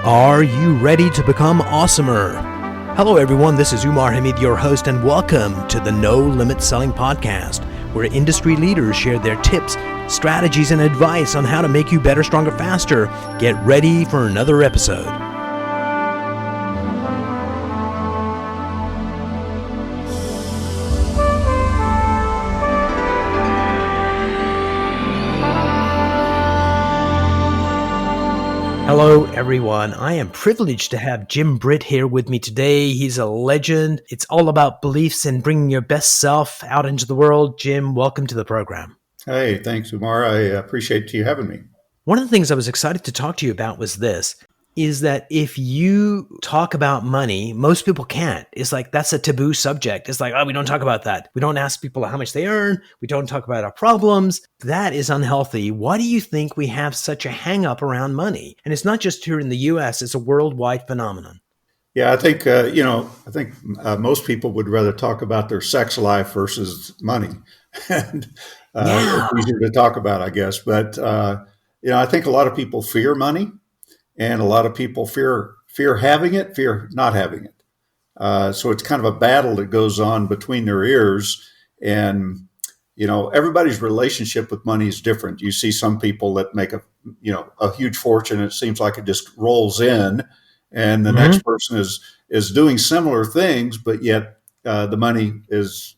Are you ready to become awesomer? Hello everyone, this is Umar Hamid, your host, and welcome to the No Limit Selling Podcast, where industry leaders share their tips, strategies, and advice on how to make you better, stronger, faster. Get ready for another episode. Hello, everyone. I am privileged to have Jim Britt here with me today. He's a legend. It's all about beliefs and bringing your best self out into the world. Jim, welcome to the program. Hey, thanks, Umar. I appreciate you having me. One of the things I was excited to talk to you about was this, is that if you talk about money, most people can't. It's like, that's a taboo subject. It's like, oh, we don't talk about that. We don't ask people how much they earn. We don't talk about our problems. That is unhealthy. Why do you think we have such a hang up around money? And it's not just here in the US, it's a worldwide phenomenon. Yeah, I think, most people would rather talk about their sex life versus money. And It's easier to talk about, I guess. But, I think a lot of people fear money. And a lot of people fear having it, fear not having it. So it's kind of a battle that goes on between their ears. And, everybody's relationship with money is different. You see some people that make a huge fortune. It seems like it just rolls in. And the next person is doing similar things, but yet the money is,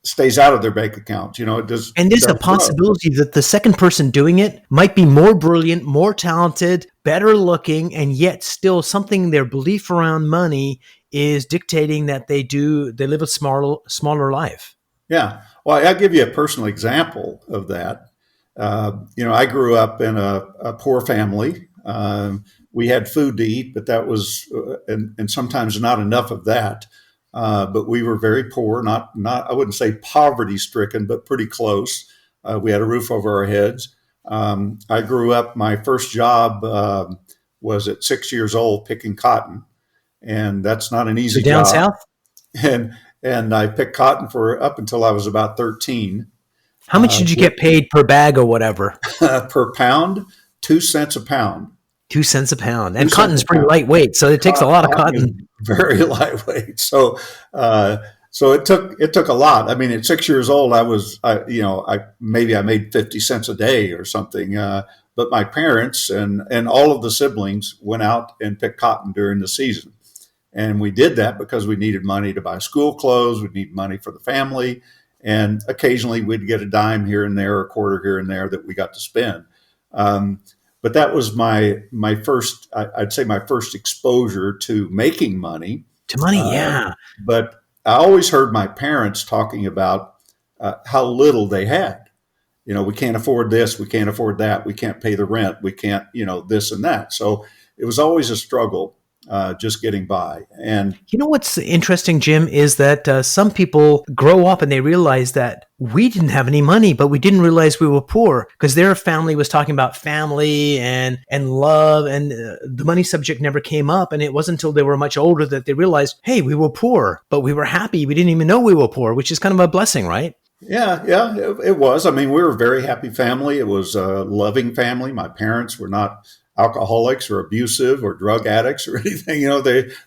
stays out of their bank account. It does. And there's a possibility that the second person doing it might be more brilliant, more talented, better looking, and yet still something their belief around money is dictating that they live a smaller life. Yeah. Well, I'll give you a personal example of that. I grew up in a poor family. We had food to eat, but that was, and sometimes not enough of that. But we were very poor, not I wouldn't say poverty stricken, but pretty close. We had a roof over our heads. I grew up, my first job was at 6 years old picking cotton. And that's not an easy down job. South? And I picked cotton for up until I was about 13. How much did you get paid per bag or whatever? Per pound, 2 cents a pound. 2 cents a pound. And cotton's pretty lightweit, so it takes a lot of cotton. Very lightweight. So it took a lot. I mean, at 6 years old, I made 50 cents a day or something. But my parents and all of the siblings went out and picked cotton during the season. And we did that because we needed money to buy school clothes. We needed money for the family. And occasionally we'd get a dime here and there, a quarter here and there that we got to spend. But that was my first, I'd say my first exposure to making money. To money, yeah. But I always heard my parents talking about how little they had. We can't afford this, we can't afford that, we can't pay the rent, we can't, this and that. So it was always a struggle. Just getting by. And what's interesting, Jim, is that some people grow up and they realize that we didn't have any money, but we didn't realize we were poor because their family was talking about family and love, and the money subject never came up. And it wasn't until they were much older that they realized, hey, we were poor, but we were happy. We didn't even know we were poor, which is kind of a blessing, right? Yeah, it was. I mean, we were a very happy family. It was a loving family. My parents were not alcoholics or abusive or drug addicts or anything.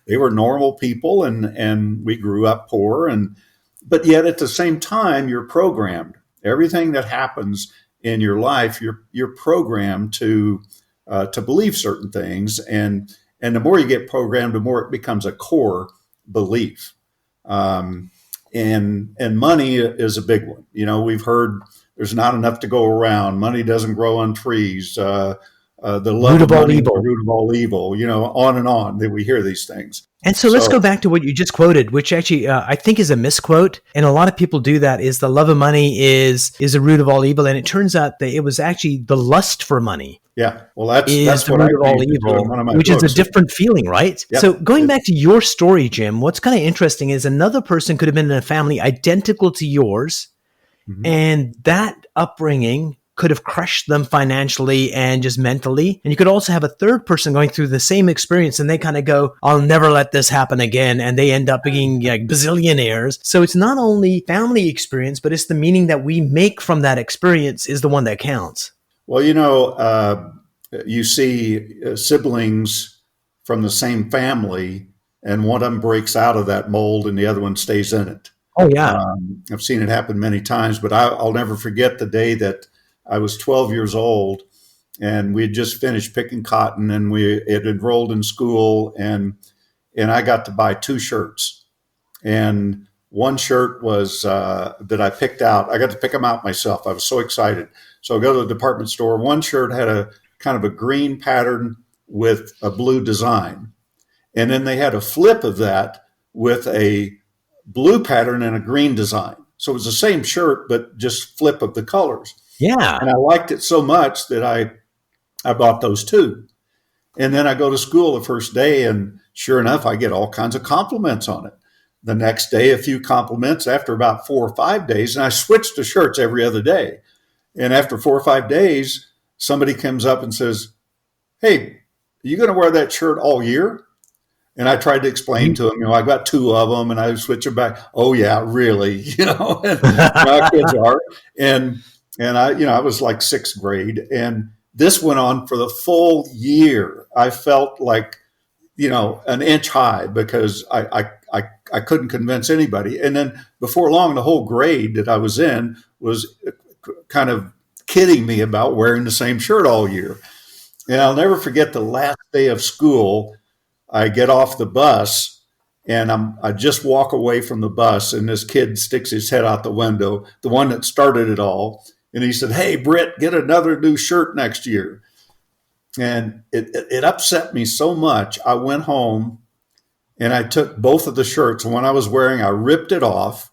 They were normal people, and we grew up poor. But yet at the same time, you're programmed. Everything that happens in your life, you're programmed to believe certain things, and the more you get programmed, the more it becomes a core belief. And money is a big one. We've heard there's not enough to go around. Money doesn't grow on trees. The love of money, the root of all evil, on and on that we hear these things. And so let's go back to what you just quoted, which actually I think is a misquote. And a lot of people do that, is the love of money is the root of all evil. And it turns out that it was actually the lust for money. Yeah. Well, that's the root of all evil, which is a different feeling, right? Yep. So going back to your story, Jim, what's kind of interesting is another person could have been in a family identical to yours. Mm-hmm. And that upbringing could have crushed them financially and just mentally. And you could also have a third person going through the same experience and they kind of go, I'll never let this happen again. And they end up being like bazillionaires. So it's not only family experience, but it's the meaning that we make from that experience is the one that counts. Well, you see siblings from the same family, and one of them breaks out of that mold and the other one stays in it. Oh, yeah. I've seen it happen many times, but I'll never forget the day that I was 12 years old and we had just finished picking cotton and we had enrolled in school, and I got to buy 2 shirts. And one shirt was that I picked out. I got to pick them out myself. I was so excited. So I go to the department store. One shirt had a kind of a green pattern with a blue design. And then they had a flip of that with a blue pattern and a green design. So it was the same shirt, but just flip of the colors. Yeah. And I liked it so much that I bought those 2. And then I go to school the first day, and sure enough, I get all kinds of compliments on it. The next day, a few compliments after about 4 or 5 days, and I switched to shirts every other day. And after 4 or 5 days, somebody comes up and says, "Hey, are you going to wear that shirt all year?" And I tried to explain to him, I got 2 of them, and I switch them back. "Oh yeah, really?" And my kids are, and I was like 6th grade, and this went on for the full year. I felt like, an inch high because I couldn't convince anybody. And then before long, the whole grade that I was in was kind of kidding me about wearing the same shirt all year. And I'll never forget the last day of school. I get off the bus and I just walk away from the bus, and this kid sticks his head out the window, the one that started it all. And he said, "Hey, Britt, get another new shirt next year." And it upset me so much. I went home and I took both of the shirts. And when I was wearing, I ripped it off,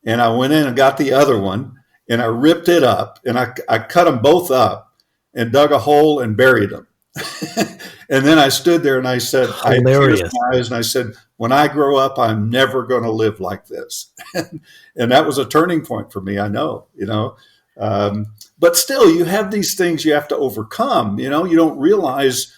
and I went in and got the other one, and I ripped it up, and I cut them both up and dug a hole and buried them. And then I stood there and I said, I had tears in my eyes, and I said, "When I grow up, I'm never going to live like this." And that was a turning point for me. I know, but still, you have these things you have to overcome. You don't realize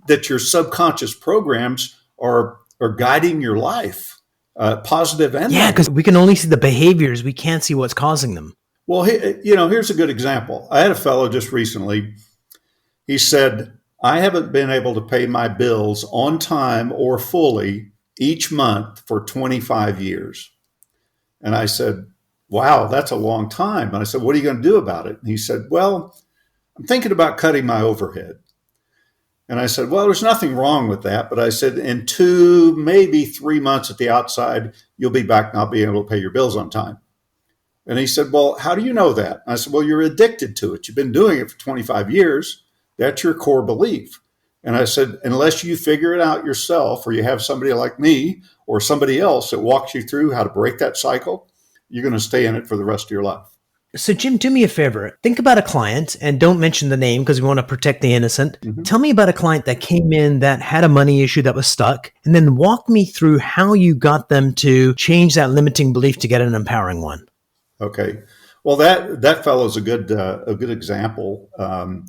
that your subconscious programs are guiding your life, positive and negative. Because we can only see the behaviors. We can't see what's causing them. Well, here's a good example. I had a fellow just recently. He said, "I haven't been able to pay my bills on time or fully each month for 25 years. And I said, "Wow, that's a long time." And I said, "What are you going to do about it?" And he said, "Well, I'm thinking about cutting my overhead." And I said, "Well, there's nothing wrong with that." But I said, "In 2, maybe 3 months at the outside, you'll be back not being able to pay your bills on time." And he said, "Well, how do you know that?" And I said, "Well, you're addicted to it. You've been doing it for 25 years. That's your core belief." And I said, "Unless you figure it out yourself, or you have somebody like me or somebody else that walks you through how to break that cycle, you're going to stay in it for the rest of your life." So, Jim, do me a favor. Think about a client, and don't mention the name because we want to protect the innocent. Mm-hmm. Tell me about a client that came in that had a money issue that was stuck, and then walk me through how you got them to change that limiting belief to get an empowering one. Okay. Well, that fellow's a good example. I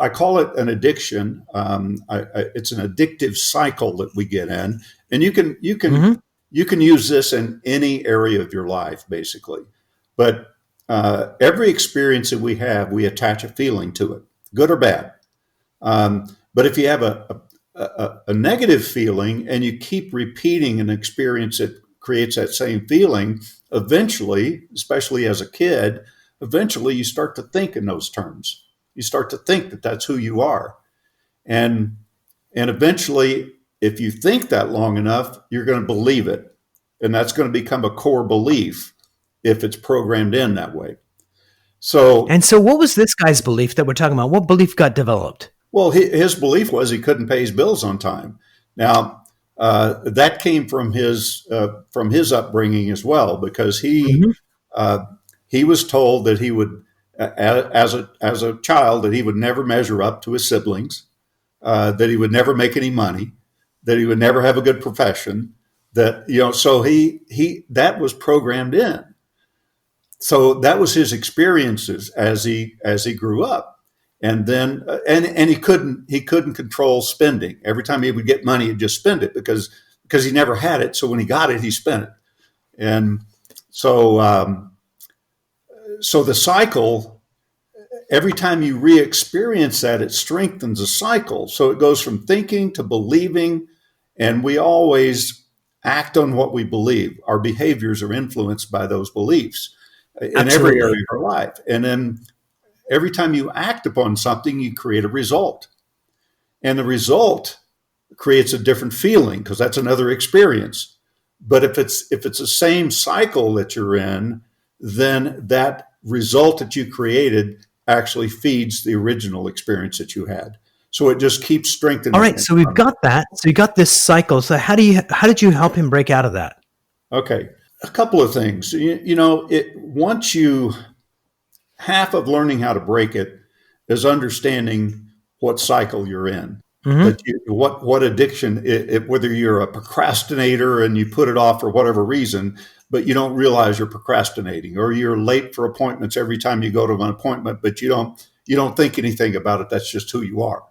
call it an addiction. It's an addictive cycle that we get in, and you can mm-hmm. you can use this in any area of your life, basically. But every experience that we have, we attach a feeling to it, good or bad. But if you have a negative feeling and you keep repeating an experience that creates that same feeling, eventually, especially as a kid, eventually you start to think in those terms. You start to think that that's who you are. And eventually, if you think that long enough, you're going to believe it. And that's going to become a core belief if it's programmed in that way. So what was this guy's belief that we're talking about? What belief got developed? Well, his belief was he couldn't pay his bills on time. Now, that came from his upbringing as well, because he was told that he would, as a child, that he would never measure up to his siblings, that he would never make any money, that he would never have a good profession. That so he that was programmed in. So that was his experiences as he grew up, and then and he couldn't control spending. Every time he would get money, he'd just spend it because he never had it. So when he got it, he spent it, and so the cycle every time you re-experience that, it strengthens a cycle. So it goes from thinking to believing, and we always act on what we believe. Our behaviors are influenced by those beliefs in every area of our life. And then every time you act upon something, you create a result. And the result creates a different feeling because that's another experience. But if it's the same cycle that you're in, then that result that you created actually feeds the original experience that you had. So it just keeps strengthening. All right, so we've got that. So you got this cycle. So how did you help him break out of that? Okay, a couple of things. Once you, half of learning how to break it is understanding what cycle you're in. Mm-hmm. What addiction, whether you're a procrastinator and you put it off for whatever reason, but you don't realize you're procrastinating, or you're late for appointments every time you go to an appointment, but you don't think anything about it. That's just who you are.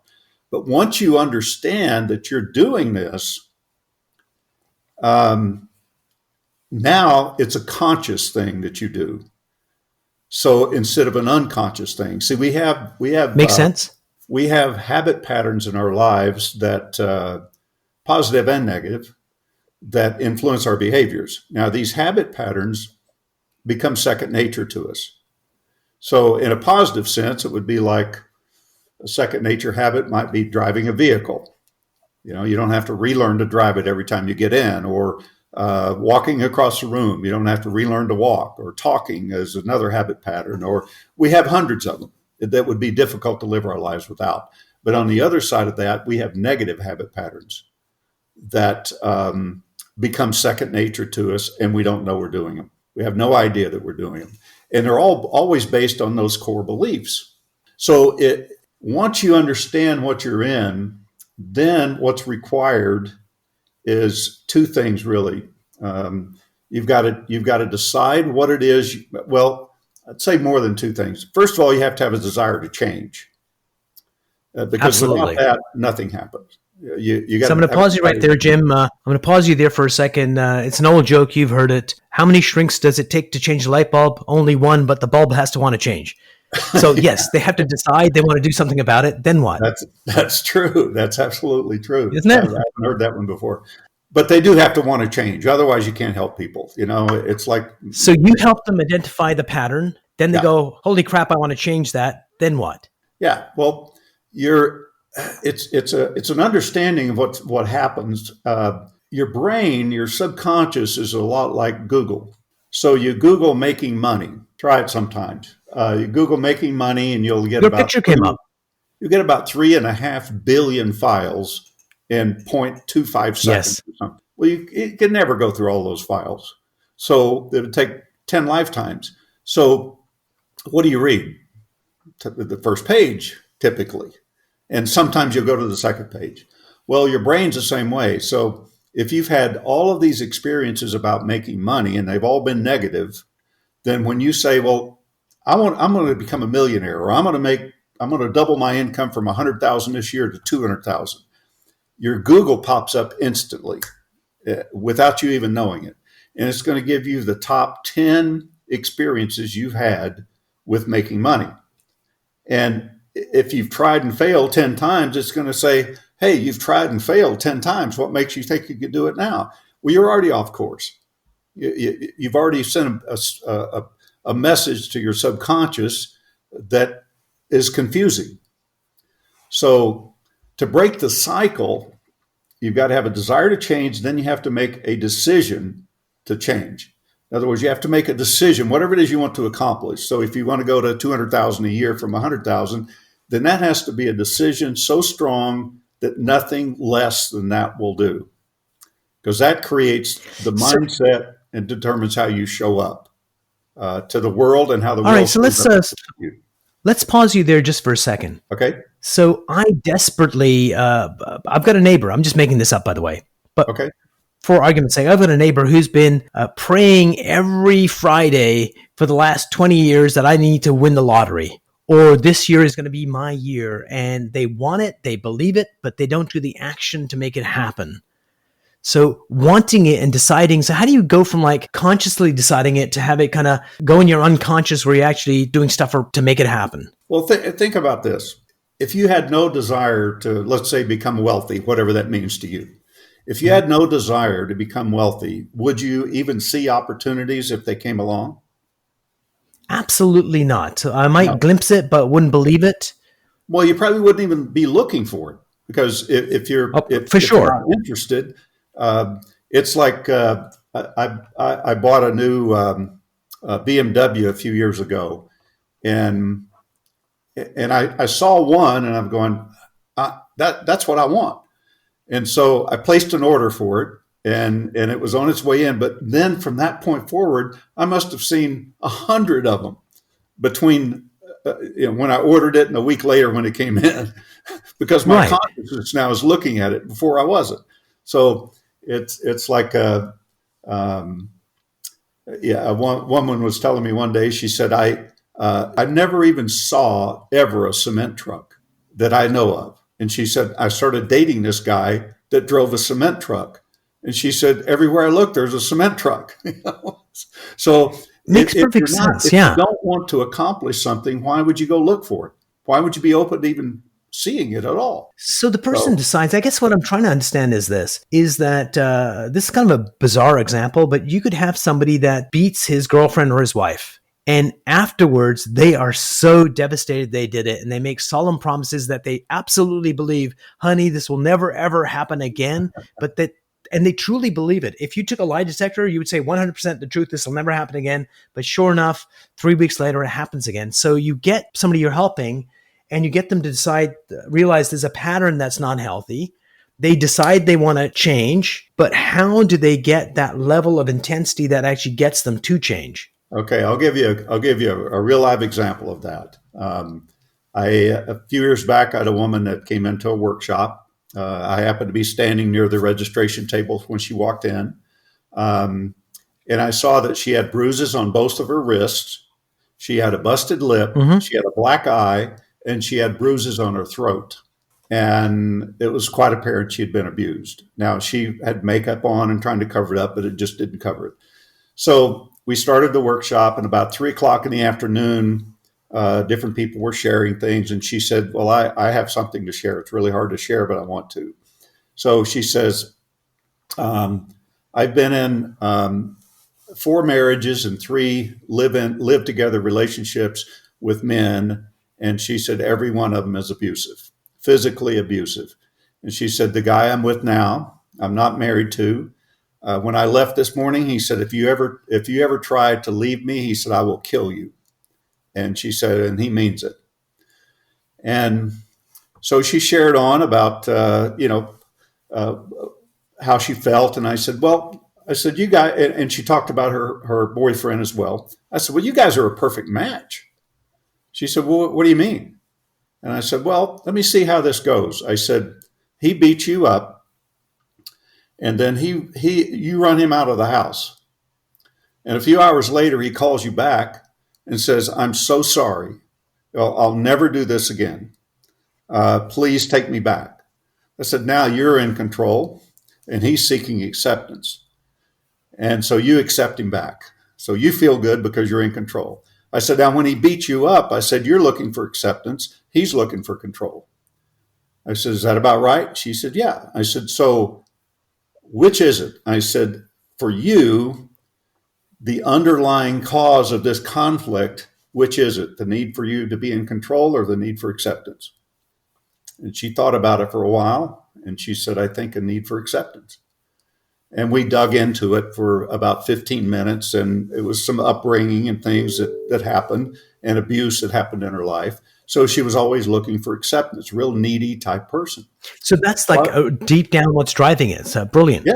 But once you understand that you're doing this, now it's a conscious thing that you do. So instead of an unconscious thing, see, we have makes sense. We have habit patterns in our lives that positive and negative that influence our behaviors. Now, these habit patterns become second nature to us. So in a positive sense, it would be like a second nature habit might be driving a vehicle. You don't have to relearn to drive it every time you get in, or walking across the room. You don't have to relearn to walk, or talking is another habit pattern, or we have hundreds of them that would be difficult to live our lives without. But on the other side of that, we have negative habit patterns that become second nature to us, and we don't know we're doing them. We have no idea that we're doing them. And they're always based on those core beliefs. So once you understand what you're in, then what's required is two things, really. You've got to decide what it is. Well, I'd say more than two things. First of all, you have to have a desire to change, because without that, nothing happens. You got. So I'm going to pause you right there, Jim. I'm going to pause you there for a second. It's an old joke. You've heard it. How many shrinks does it take to change a light bulb? Only one, but the bulb has to want to change. So yes, they have to decide they want to do something about it. Then what? That's true. That's absolutely true. Isn't it? I haven't heard that one before. But they do have to want to change. Otherwise, you can't help people. It's like. So you help them identify the pattern. Then they go, holy crap, I want to change that. Then what? Yeah. Well, it's an understanding of what happens. Your brain, your subconscious is a lot like Google. So you Google making money. Try it sometimes. You Google making money, and you'll get your picture came up. You get about 3.5 billion files in 0.25 seconds. Yes. Or something. Well, you can never go through all those files. So it would take 10 lifetimes. So what do you read? The first page, typically. And sometimes you'll go to the second page. Well, your brain's the same way. So if you've had all of these experiences about making money and they've all been negative, then when you say, well, I'm going to become a millionaire, or I'm going to double my income from 100,000 this year to 200,000. Your Google pops up instantly without you even knowing it. And it's going to give you the top 10 experiences you've had with making money. And if you've tried and failed 10 times, it's going to say, hey, you've tried and failed 10 times. What makes you think you could do it now? Well, you're already off course. You've already sent a message to your subconscious that is confusing. So to break the cycle, you've got to have a desire to change. Then you have to make a decision to change. In other words, you have to make a decision, whatever it is you want to accomplish. So if you want to go to 200,000 a year from 100,000, then that has to be a decision so strong that nothing less than that will do. Because that creates the mindset and determines how you show up to the world and how the world. All right, so let's pause you there just for a second. Okay. So I desperately, I've got a neighbor. I'm just making this up, by the way. But okay. For argument's sake, I've got a neighbor who's been praying every Friday for the last 20 years that I need to win the lottery, or this year is going to be my year. And they want it, they believe it, but they don't do the action to make it happen. So wanting it and deciding. So how do you go from like consciously deciding it to have it kind of go in your unconscious where you're actually doing stuff to make it happen? Well, think about this. If you had no desire to, let's say, become wealthy, whatever that means to you, if you had no desire to become wealthy, would you even see opportunities if they came along? Absolutely not. I might glimpse it, but wouldn't believe it. Well, you probably wouldn't even be looking for it, because if you're not interested, it's like I bought a new BMW a few years ago, and I saw one, and I'm going, that's what I want. And so I placed an order for it, and it was on its way in. But then from that point forward, I must have seen 100 of them between when I ordered it and a week later when it came in, because my consciousness now is looking at it. Before I wasn't. So it's like a one woman was telling me one day. She said, I never even saw ever a cement truck that I know of. And she said, I started dating this guy that drove a cement truck. And she said, everywhere I look, there's a cement truck. So makes perfect sense. If you don't want to accomplish something, why would you go look for it? Why would you be open to even seeing it at all? So the person decides, I guess what I'm trying to understand is that this is kind of a bizarre example, but you could have somebody that beats his girlfriend or his wife. And afterwards, they are so devastated they did it. And they make solemn promises that they absolutely believe, honey, this will never, ever happen again. And they truly believe it. If you took a lie detector, you would say 100% the truth, this will never happen again. But sure enough, 3 weeks later, it happens again. So you get somebody you're helping and you get them to realize there's a pattern that's not healthy. They decide they want to change, but how do they get that level of intensity that actually gets them to change? Okay, I'll give you a real live example of that. A few years back, I had a woman that came into a workshop. I happened to be standing near the registration table when she walked in, and I saw that she had bruises on both of her wrists. She had a busted lip. Mm-hmm. She had a black eye, and she had bruises on her throat. And it was quite apparent she had been abused. Now, she had makeup on and trying to cover it up, but it just didn't cover it. So we started the workshop, and about 3:00 in the afternoon, different people were sharing things. And she said, well, I have something to share. It's really hard to share, but I want to. So she says, I've been in 4 marriages and 3 live together relationships with men. And she said, every one of them is abusive, physically abusive. And she said, the guy I'm with now, I'm not married to. When I left this morning, he said, if you ever try to leave me, he said, I will kill you. And she said, and he means it. And so she shared on about, how she felt. And I said, you guys, and she talked about her boyfriend as well. I said, well, you guys are a perfect match. She said, well, what do you mean? And I said, well, let me see how this goes. I said, he beats you up, and then you run him out of the house. And a few hours later, he calls you back and says, I'm so sorry. I'll never do this again. Please take me back. I said, now you're in control, and he's seeking acceptance. And so you accept him back. So you feel good because you're in control. I said, now when he beats you up, I said, you're looking for acceptance. He's looking for control. I said, is that about right? She said, yeah. I said, so which is it? I said, for you, the underlying cause of this conflict, which is it? The need for you to be in control or the need for acceptance? And she thought about it for a while, and she said, I think a need for acceptance. And we dug into it for about 15 minutes, and it was some upbringing and things that happened and abuse that happened in her life. So she was always looking for acceptance, real needy type person. So that's like deep down what's driving it. So brilliant.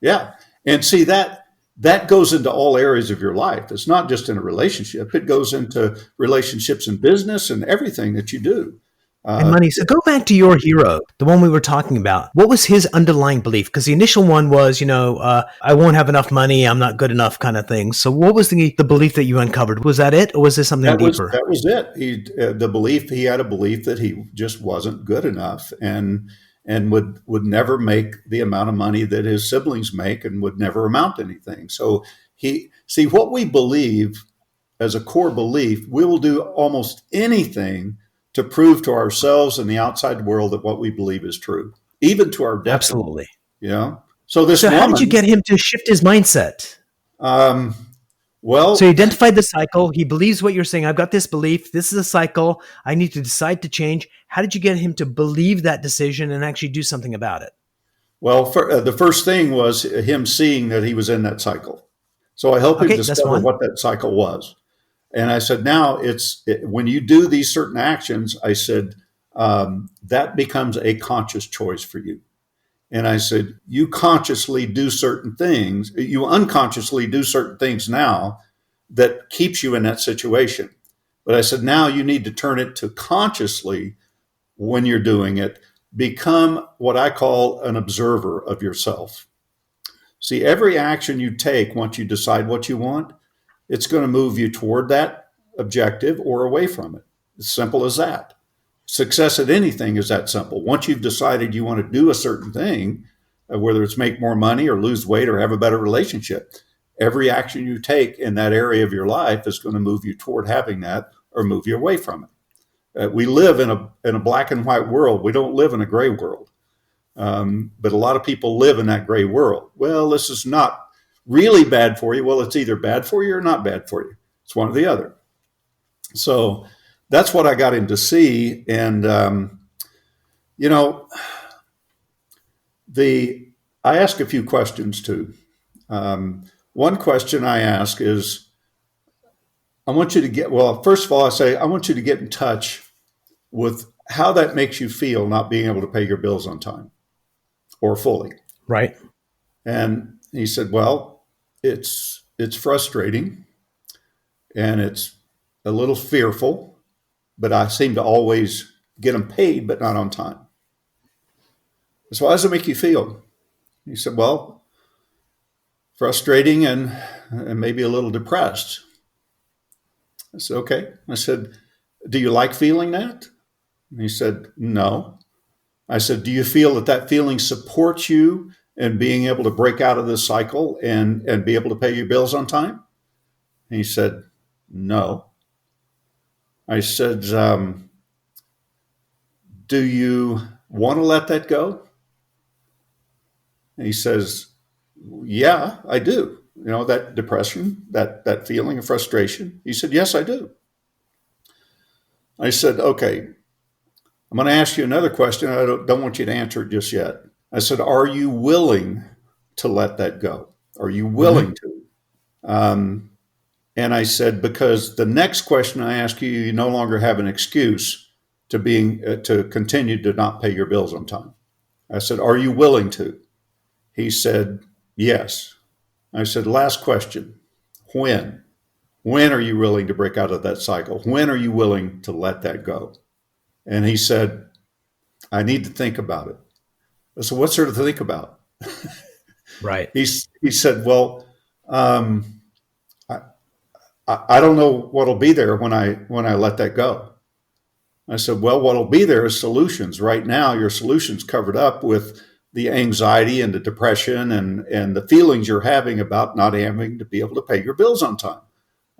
Yeah. And see, that goes into all areas of your life. It's not just in a relationship. It goes into relationships in business and everything that you do. And money. So go back to your hero, the one we were talking about. What was his underlying belief? Because the initial one was, I won't have enough money, I'm not good enough kind of thing. So what was the belief that you uncovered? Was that it, or was there something deeper? That was it. He had a belief that he just wasn't good enough. And and would never make the amount of money that his siblings make and would never amount to anything. So what we believe as a core belief, we will do almost anything to prove to ourselves and the outside world that what we believe is true, even to our death. Absolutely. Yeah. So how did you get him to shift his mindset? So he identified the cycle. He believes what you're saying. I've got this belief. This is a cycle. I need to decide to change. How did you get him to believe that decision and actually do something about it? Well, the first thing was him seeing that he was in that cycle. So I helped him discover what that cycle was. And I said, now when you do these certain actions, I said, that becomes a conscious choice for you. And I said, you consciously do certain things, you unconsciously do certain things now that keeps you in that situation. But I said, now you need to turn it to consciously when you're doing it, become what I call an observer of yourself. See, every action you take, once you decide what you want, it's going to move you toward that objective or away from it. As simple as that. Success at anything is that simple. Once you've decided you want to do a certain thing, whether it's make more money or lose weight or have a better relationship, every action you take in that area of your life is going to move you toward having that or move you away from it. We live in a black and white world. We don't live in a gray world. But a lot of people live in that gray world. Well, this is not really bad for you. Well, it's either bad for you or not bad for you. It's one or the other. So that's what I got him to see. And, I ask a few questions too. One question I ask is, first of all, I say, I want you to get in touch with how that makes you feel not being able to pay your bills on time or fully. Right. And he said, well, it's frustrating and it's a little fearful, but I seem to always get them paid, but not on time. So how does it make you feel? He said, well, frustrating and maybe a little depressed. I said, okay. I said, do you like feeling that? And he said, no. I said, do you feel that feeling supports you in being able to break out of this cycle and be able to pay your bills on time? And he said, no. I said, do you want to let that go? And he says, yeah, I do. That depression, that feeling of frustration. He said, yes, I do. I said, okay, I'm going to ask you another question. I don't want you to answer it just yet. I said, are you willing to let that go? Are you willing to? And I said, because the next question I ask you, you no longer have an excuse to continue to not pay your bills on time. I said, are you willing to? He said, yes. I said, last question, when? When are you willing to break out of that cycle? When are you willing to let that go? And he said, I need to think about it. I said, what's there to think about? Right. He said, well, I don't know what'll be there when I let that go. I said, well, what'll be there is solutions. Right now, your solution's covered up with the anxiety and the depression and the feelings you're having about not having to be able to pay your bills on time.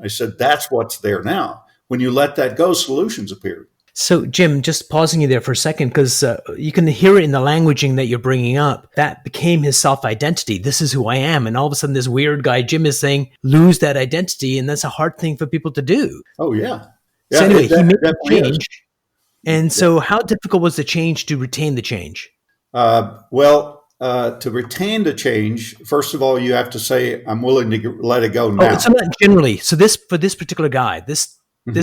I said, that's what's there now. When you let that go, solutions appear. So, Jim, just pausing you there for a second, because you can hear it in the languaging that you're bringing up. That became his self-identity. This is who I am. And all of a sudden, this weird guy, Jim, is saying, lose that identity. And that's a hard thing for people to do. Oh, yeah. So anyway, he made the change. And so how difficult was the change to retain the change? To retain the change, first of all, you have to say, I'm willing to let it go now. Oh, so not generally. So for this particular guy, this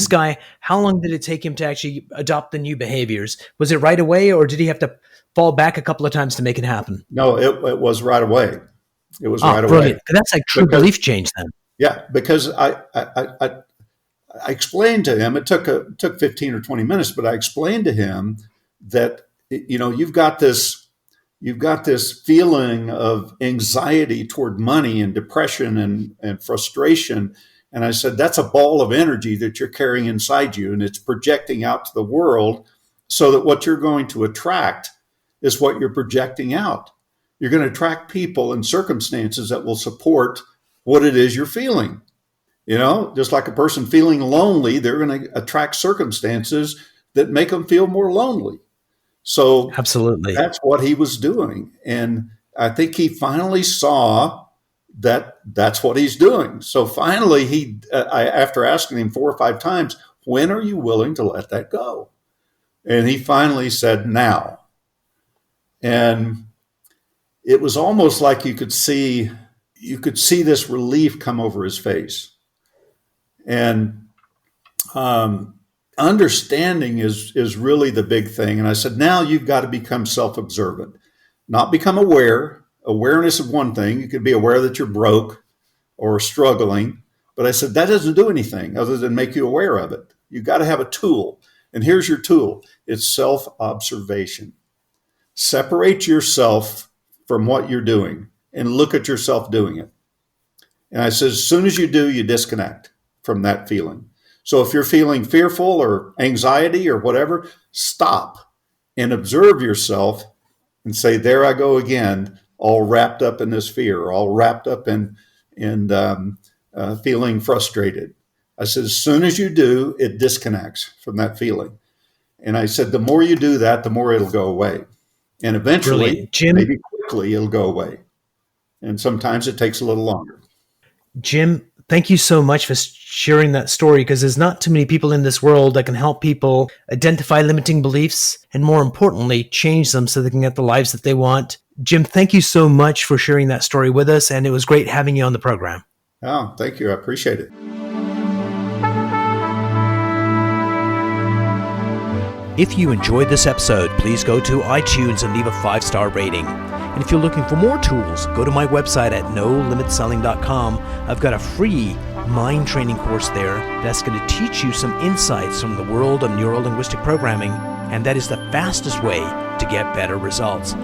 guy, how long did it take him to actually adopt the new behaviors? Was it right away, or did he have to fall back a couple of times to make it happen? No, it was right away. It was right brilliant. away. That's like true belief change then. Yeah, because I explained to him, it took 15 or 20 minutes, but I explained to him that, you've got this feeling of anxiety toward money and depression and frustration. And I said, that's a ball of energy that you're carrying inside you, and it's projecting out to the world so that what you're going to attract is what you're projecting out. You're going to attract people and circumstances that will support what it is you're feeling. Just like a person feeling lonely, they're going to attract circumstances that make them feel more lonely. So absolutely, that's what he was doing. And I think he finally saw that that's what he's doing. So finally, after asking him 4 or 5 times, when are you willing to let that go? And he finally said, now. And it was almost like you could see this relief come over his face. And understanding is really the big thing. And I said, now you've got to become self-observant, not become aware. Awareness is one thing. You could be aware that you're broke or struggling. But I said, that doesn't do anything other than make you aware of it. You got to have a tool. And here's your tool. It's self-observation. Separate yourself from what you're doing and look at yourself doing it. And I said, as soon as you do, you disconnect from that feeling. So if you're feeling fearful or anxiety or whatever, stop and observe yourself and say, there I go again, all wrapped up in this fear, all wrapped up in feeling frustrated. I said, as soon as you do, it disconnects from that feeling. And I said, the more you do that, the more it'll go away. And eventually, Jim, maybe quickly, it'll go away. And sometimes it takes a little longer. Jim, thank you so much for sharing that story, because there's not too many people in this world that can help people identify limiting beliefs and, more importantly, change them so they can get the lives that they want. Jim, thank you so much for sharing that story with us, and it was great having you on the program. Oh, thank you. I appreciate it. If you enjoyed this episode, please go to iTunes and leave a 5-star rating. And if you're looking for more tools, go to my website at nolimitselling.com. I've got a free mind training course there that's going to teach you some insights from the world of neuro-linguistic programming, and that is the fastest way to get better results.